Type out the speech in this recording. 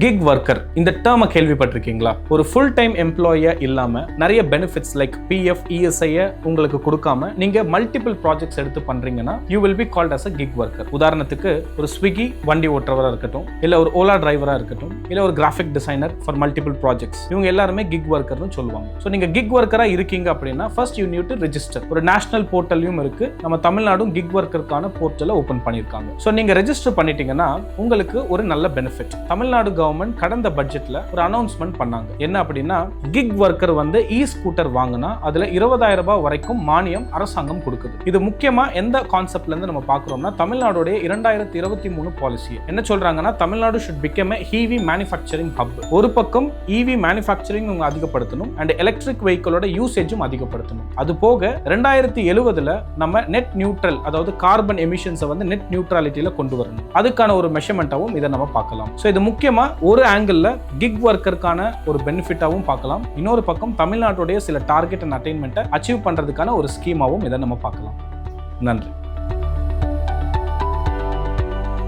Kick worker இந்த டேர்மை கேள்விப்பட்டிருக்கீங்களா? ஒரு ஃபுல் டைம் எம்ப்ளாயியா இல்லாம நிறைய பெனிஃபிட்ஸ் லைக் பிஎஃப் இஎஸ்ஐ உங்களுக்கு கொடுக்காம நீங்க மல்டிபிள் ப்ராஜெக்ட்ஸ் எடுத்து பண்றீங்கன்னா you will be called as a gig worker. உதாரணத்துக்கு ஒரு ஸ்விக்கி வண்டி ஓட்டுறவரா இருக்கட்டும், இல்ல ஒரு ஓலா டிரைவரா இருக்கட்டும், இல்ல ஒரு graphic designer for multiple projects, இவங்க எல்லாருமே கிக் ஒர்க்கர்னு சொல்லுவாங்க. ஸோ நீங்க கிக் ஒர்க்கரா இருக்கீங்க அப்படின்னா first you need to register. ஒரு நேஷனல் போர்ட்டலையும் இருக்கு, நம்ம தமிழ்நாடும் கிக் ஒர்க்கருக்கான போர்ட்டலை ஓபன் பண்ணியிருக்காங்க. ஸோ நீங்க ரெஜிஸ்டர் பண்ணிட்டீங்கன்னா உங்களுக்கு ஒரு நல்ல பெனிஃபிட். தமிழ்நாடு கவர்மெண்ட் கடந்த பட்ஜெட்ல ஒரு அனௌன்ஸ்மெண்ட் பண்ணாங்க. என்ன அப்படின்னா, கிக் ஒர்க்கர் வந்து இ ஸ்கூட்டர் வாங்கினா அதுல 20,000 ரூபாய் வரைக்கும் மானியம் அரசாங்கம் கொடுக்குது. இது முக்கியமா எந்த கான்செப்ட்ல இருந்து நம்ம பார்க்கிறோம்னா, தமிழ்நாடுடைய 2023 பாலிசி என்ன சொல்றாங்கன்னா, Tamil Nadu should become a EV manufacturing hub. ஒரு பக்கம் EV மேனுஃபேக்சரிங் அதிகப்படுத்தணும் அண்ட் எலக்ட்ரிக் வெஹிக்கிளோட யூசேஜும் அதிகப்படுத்தணும். அது போக 2070ல நம்ம நெட் நியூட்ரல், அதாவது கார்பன் எமிஷன்ஸை வந்து நெட் நியூட்ரலிட்டியில கொண்டு வரணும். அதுக்கான ஒரு மெஷர்மெண்டாவும் இதை நம்ம பார்க்கலாம். ஸோ இது முக்கியமா ஒரு ஆங்கிள் கிக் ஒர்க்கருக்கான ஒரு பெனிஃபிட்டாவும் பார்க்கலாம். இன்னொரு பக்கம் தமிழ்நாட்டுடைய சில டார்கெட் அண்ட் அட்டைன்மெண்ட்டை அச்சீவ் பண்றதுக்கான ஒரு ஸ்கீமாவும் இதை நம்ம பார்க்கலாம். நன்றி.